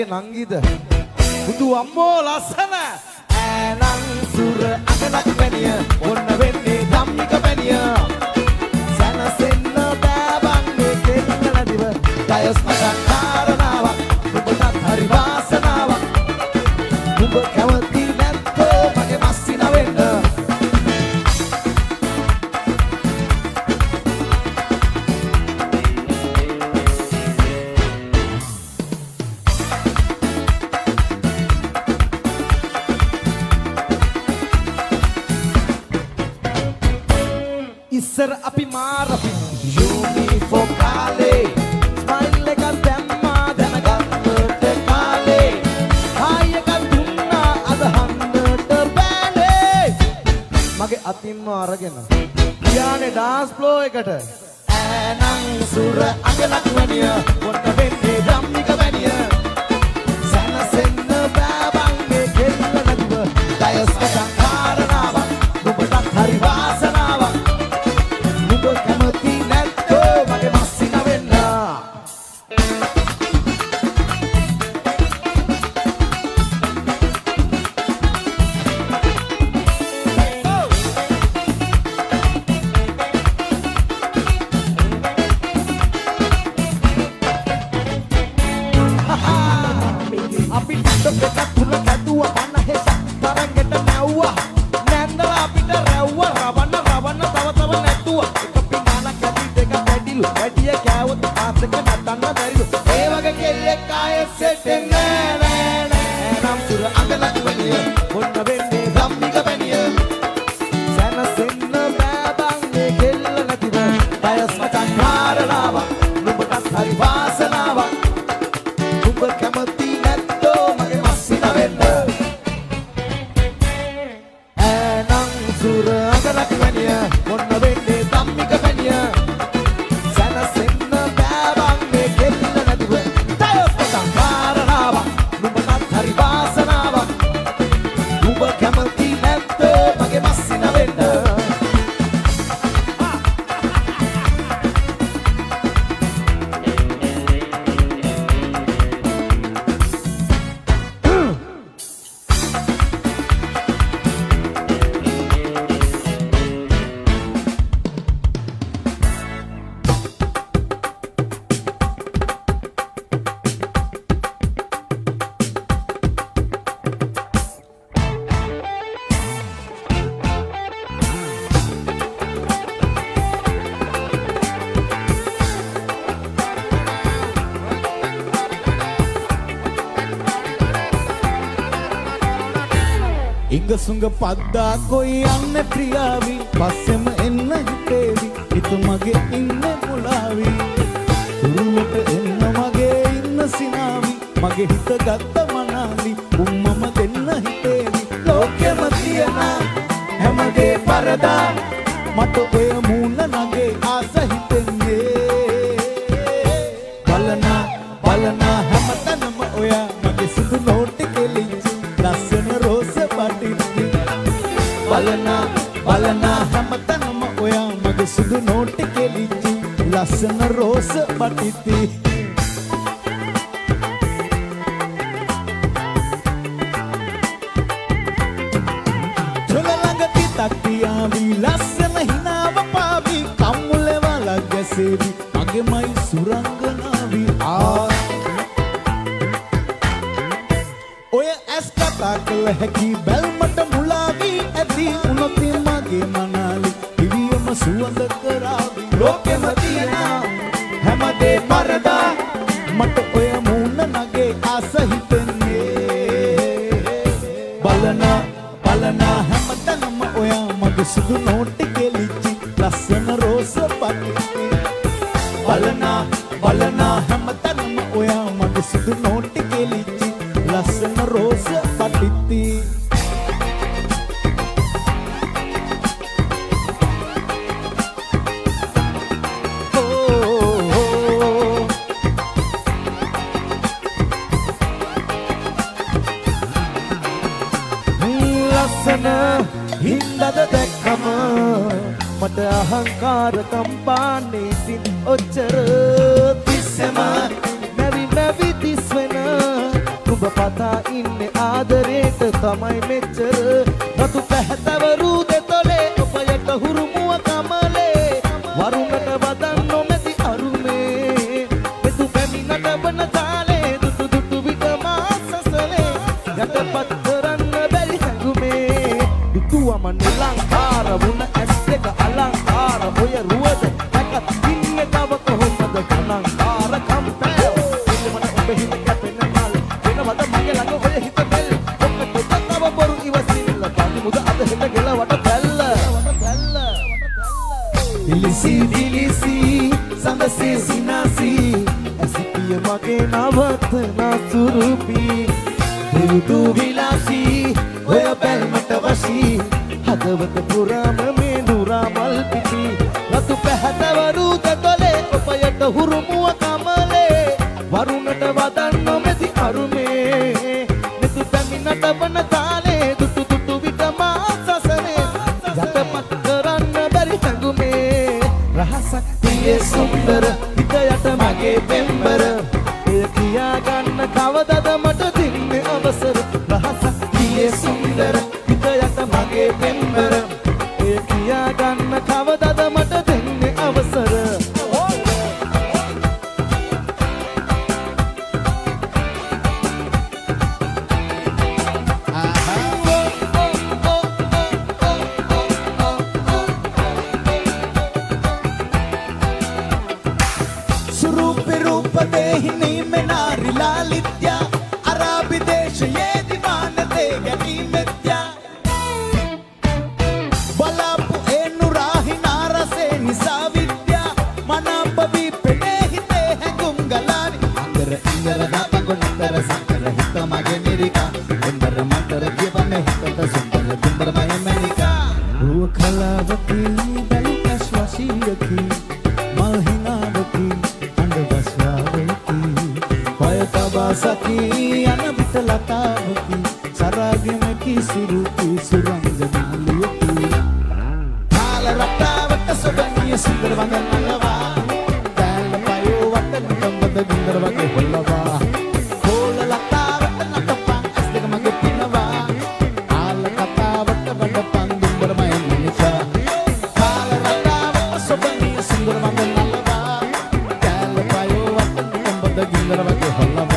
නංගිද බුදු අම්මෝ ලස්සන ඈනං සුර අගලක් වැනිය ඔන්න වෙන්නේ ධම්මික වැනිය සනසෙන්න බෑවන්නේ කෙන්න නදිව දයස් මතක් කාරණාවක් ඔබටත් හරි වාසනාවක් ඔබ කැමති නැත්තෝ මගේ මස්සින වෙන්න ඉස්සර අපි මාරපි යුනිෆෝකාලේ ස්මයිල් එක දැම්මා දැනගන්නට කාලේ හායි එක දුන්නා අදහන්නට බෑනේ මගේ අතින්ම අරගෙන ගියානේ ඩාන්ස් ෆ්ලෝ එකට ඈනං සුර අගලක් වැනිය ඔන්න වෙන්නේ ධම්මික වැනිය සනසෙන්න බෑවන්නේ කෙල්ල නැතුව දයස් මතක් කාරණාවක් ඔබටත් හරි වාසනාවක් කැමති නැත්තෝ මගේ මස්සින වෙන්න අපි ටිකක් තුල කැදුවා පන්න හෙස තරගෙට නැව්වා නැන්දලා අපිට රැව්වා රවන්න තව නැතුවා වැඩිය කෑවොත් ආතක නටන්න බැරිලු ඒ වගේ කෙල්ලෙක් ආයෙත් සෙටෙන්නේ නෑ නම් සුර අඟලක් වෙනිය ඔන්න වෙන්නේ ධම්මික වැනිය සනසෙන්න බෑබන් මේ කෙල්ල නැතිව දයස් මතක් කාරණාවක් නුඹටත් හරි වාසනාවක් නුඹ කැමති නැත්තෝ මගේ මස්සින වෙන්න ඈනම් සුර අඟලක් වැනිය ඔන්න වෙන්නේ ධම්මික වැනිය සනසෙන්න බෑවන්නේ කෙල්ල සුඟ පද්දා කොයි යන්නේ ප්‍රියාවි පස්සෙම එන්න හිතේවි හිත මගේ ඉන්නේ මුලාවි උරුමට එන්න මගේ ඉන්න සිනාවි මගේ හිත ගත්ත මනාලි උම්මම දෙන්න හිතේවි ලෝකෙම තියන හැමදේ පරදා මට ඔය මූණ නගේ ආස හිතෙන්නේ බලනා හැමතැනම ඔයා මගේ සුදු නෝටි කෙලිච්චි ලස්සන රෝස පටිච්චි බලනා හැමතැනම ඔයා මගේ සුදු නෝටි කෙලිච්චි ලස්සන රෝස පටිච්චි තක්තියාවි ලස්සන හිනාව පාවි කම්මුලේ වලක් ගැසේවි මගේමයි සුරංගනාවි ඔය ඇස් කතා කළ හැකි බැල්මට මුලාවි ඇති උනොත් මගේ මනාලි දිවියම සුවඳ කරාවි ලෝකෙම තියෙන හැමදේ පරදා මට ඔය මූණ නගේ ආස හිතෙන්නේ බලනා හැමතැනම ඔයා මගේ සුදු නෝටි කෙලිච්චි ලස්සන රෝස පටිච්චි බලනා හැමතැනම ඔයා මගේ සුදු නෝටි කෙලිච්චි ලස්සන රෝස පටිච්චි හින්දද දැක්කම මට අහංකාර කම්පාන්නේ සිත් ඔච්චර තිස්සම මැවි දිස්වෙන නුඹ පතා ඉන්නේ ආදරේට තමයි මෙච්චර රතු පැහැතවරු දෙතොලේ ඔබයට හුරුමුව කමලේ වරුණට වදන් නොමැති අරුමේ මෙතු පැමිණට වන තාලේ දුටු විට මාසසලේ යටපත් කරන්න බැරි හැඟුමේ දුටුවම නිලංකාර වුණ ඇස් දෙක අලංකාර ඔය රුවද නැකත් ඉන්නේ තව කොහොමද ගණංකාර කම්පෑ ඉන්නමන ඔබ හිත කැපෙන මල් වෙනවද මගේ ළඟ ඔය හිත බෙල් ඔක්කට තව බොරු ඉවසිල්ල පාති මුද අද හෙට ගෙලවට බැල්ල දිලිසි සඳසේ සිනාසි ඇසිපිය මගේ නවත්තනා සුරුපි දුදු විලාසී ඔය බැල්මට වශී හදවත පුරාම මේ නුරා මල් පිපි රතු පැහැතවරු දෙතොලේ ඔබයට හුරුමුව කමලේ වරුණට වදන් නොමැති අරුමේ මෙතු පැමිණට වන තාලේ දුටු විට මාසසනේ යටපත් කරන්න බැරි හැඟුමේ රහසක් තියේ සුන්දර හිතයට මගේ පෙම්බර එය කියා ගන්න කවදද මට දෙන්නේ අවසර රහසක් තියේ සුන්දර හිතයට මගේ පෙම්බර එය කියා ගන්න කවදද මට දෙන්නේ අවසර रूपदेहिनी में नारी लालित्या अराबी देश ये दीवान दे गनी मित्या बलापु एनुराही नारसे निसा विद्या मनापवी पेने हिते हैं गुंगलानी अंदर दाता को नंदर संकर हित मगे निरिका अंदर मंदर जीवन हित सुंदर दुंबर मय मनिका वो खलावती बलिकश्वासी रखी मलहिनावती Saki ana bitalata baki sarage me ki surupi surang janaliyati hala ratta vatta sobaniya sundar vangal nalawa dal payo vatta nambada gindar vage hollawa kola latta vatta natapang asdeg mage pinawa hala katta vatta vadapang dumbar mayan manika hala ratta vatta sobaniya sundar vangal nalawa dal payo vatta nambada gindar vage hollawa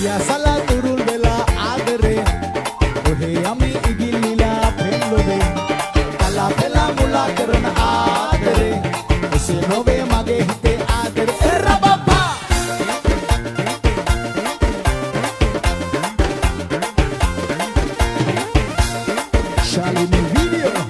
පියසලා තුරුල් වෙලා ආදරේ ඔහේ යමි ඉගිල්ලිලා පෙන්ලොවේ කලා පෙලා මුලා කරන ආදරේ එසේ නොවේ මගේ හිතේ ආදරේ එරබපා ශාලිනී වීඩියෝ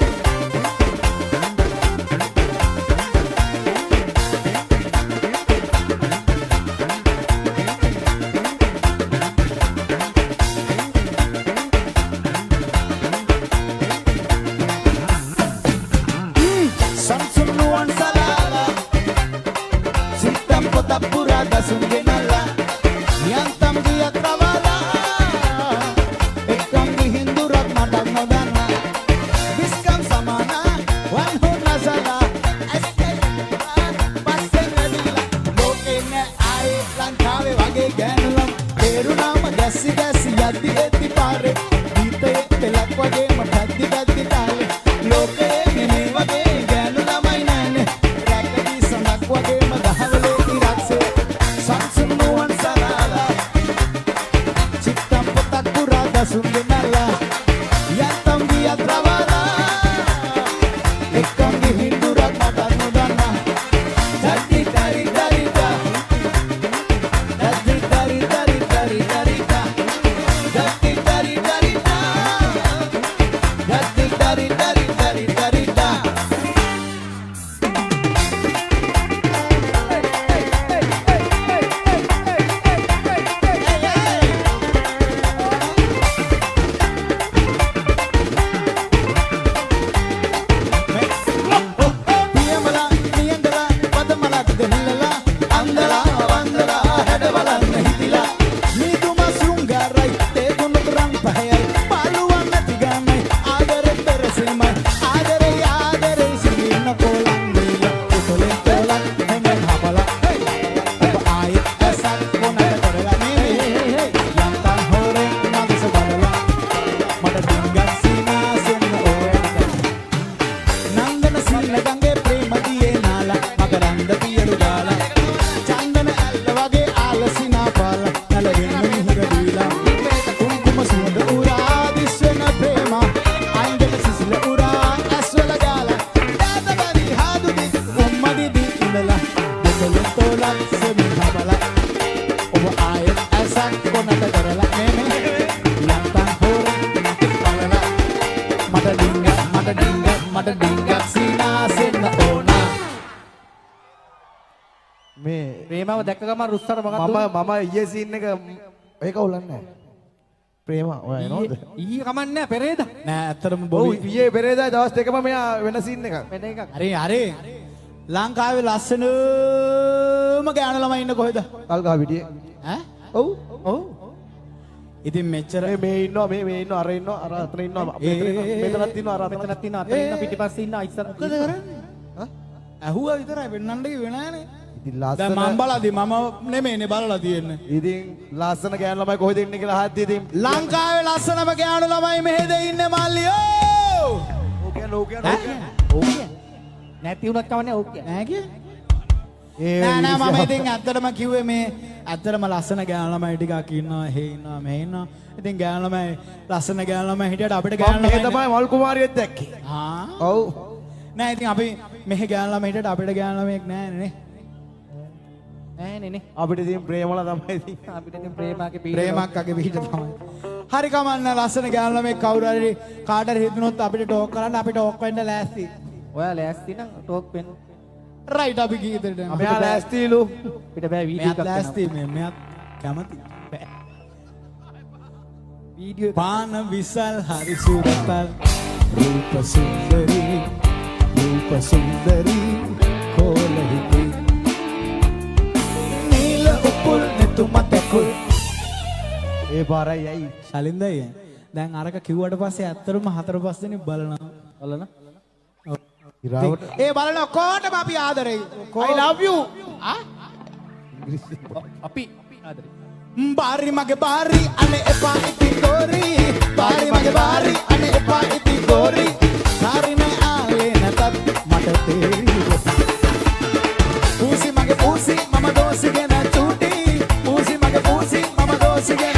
ප්‍රේමව දැක්ක ගමන් රුස්සට මොකක්ද මම ඊයේ සීන් එක ඒක උලන්නේ නැහැ ප්‍රේම ඔය එනවද ඊයේ කමන්නේ පෙරේදා නෑ ඇත්තටම බොවි ඊයේ පෙරේදා දවස් දෙකම මෙයා වෙන සීන් එකක් වෙන එකක් හරි ලංකාවේ ලස්සනම ගෑනු ළමයි ඉන්න කොහෙද කල්ගහ පිටියේ ඈ ඔව් ඉතින් මෙච්චර මේ ඉන්නවා මේ ඉන්නවා අර ඉන්නවා අර අතන ඉන්නවා මෙතනත් ඉන්නවා අර මෙතනත් ඉන්නවා අතන ඉන්නවා පිටිපස්සේ ඉන්නවා ඉස්සර මොකද කරන්නේ ඇහුවා විතරයි වෙන්නන්න කිව්වේ නෑනේ ඉතින් ලස්සන දැන් මම බලද්දි මම නෙමෙයිනේ බලලා තියෙන්නේ ඉතින් ලස්සන ගෑනු ළමයි කොහෙද ඉන්නේ කියලා අහද්දි ඉතින් ලංකාවේ ලස්සනම ගෑනු ළමයි මෙහෙද ඉන්නේ මල්ලියෝ ඕකේ නැති වුණත් කවන්නේ ඕකේ නෑ නෑ මම ඉතින් ඇත්තටම කිව්වේ මේ ඇත්තටම ලස්සන ගෑනු ළමයි ටිකක් ඉන්නවා එහෙ ඉන්නවා මෙහෙ ඉන්නවා ඉතින් ගෑනු ළමයි ලස්සන ගෑනු ළමයි හිටියට අපිට ගෑනු ළමයි තමයි මල් කුමාරියෙක් දැක්කේ ඔව් නෑ ඉතින් අපි මෙහෙ ගෑනු ළමයි හිටියට අපිට ගෑනු ළමයෙක් නෑනේ නේ අපිට ඉතින් ප්‍රේමලා තමයි ඉතින් අපිට ඉතින් ප්‍රේමක්කගේ පිට තමයි හරි කමන්න ලස්සන ගෑනු ළමෙක් කවුරු හරි කාට හරි හිතුනොත් අපිට ටෝක් කරන්න අපිට ටෝක් වෙන්න ලෑස්ති ඔයා ලෑස්ති නම් ටෝක් වෙන්න රයිට් අපි ගීතෙට මෙයා ලෑස්තිලු පිට බෑ වීඩියෝ එකක් ලෑස්ති මෙයාත් කැමති වීඩියෝ පාන විසල් හරි සුරතල් රූප සුන්දරී කොලහිතේ නීල උපුල් නෙතුමතකුල් ඒ පාරයි ඇයි ශලින්දයි දැන් අරක කිව්වට පස්සේ ඇත්තටම 4-5 දෙනෙක් බලන ඉරාවට ඒ බලන ඔක්කොටම අපි ආදරෙයි I love you අපි ආදරෙයි බාරි මගේ බාරි අනේ එපා ඉති ගෝරි බාරි මගේ බාරි අනේ එපා ඉති ගෝරි සාරිනේ ආලේ නැතත් මට තේරි පූසි මගේ පූසි මම දෝසිගෙන චූටි පූසි මගේ පූසි මම දෝසිගෙන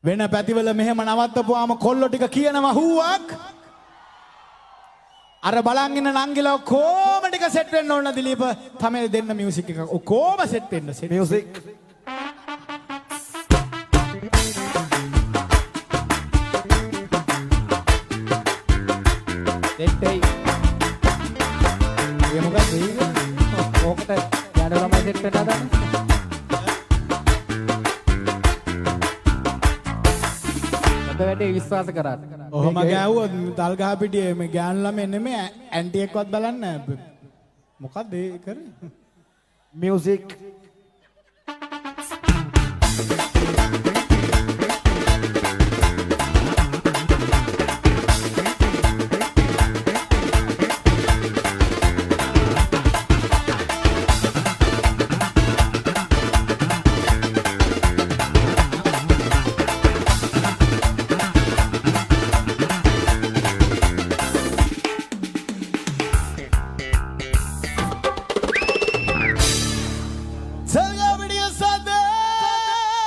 වෙන පැතිවල මෙහෙම නවත්තපුවාම කොල්ලෝ ටික කියනවා හුවක්. අර බලන් ඉන්න නංගිලා කොහොම ටික සෙට් වෙන්න ඕන දිලීප තමයි දෙන්න මියුසික් එක. කොහොම සෙට් වෙන්න සෙට්. මියුසික් දෙට්ටයි ඒ මොකක්ද ඒක? ඕකට යන ළමයි සෙට් වෙන්න හදන්නේ. අද වැඩේ විශ්වාස කරාට. ඔහොම ගෑවුවොත් තල් ගහ පිටියේ මේ ගෑනු ළමයි නෙමෙයි ඇන්ටි එක්කවත් බලන්නේ නැහැ. මොකක්ද ඒ කරේ? මියුසික්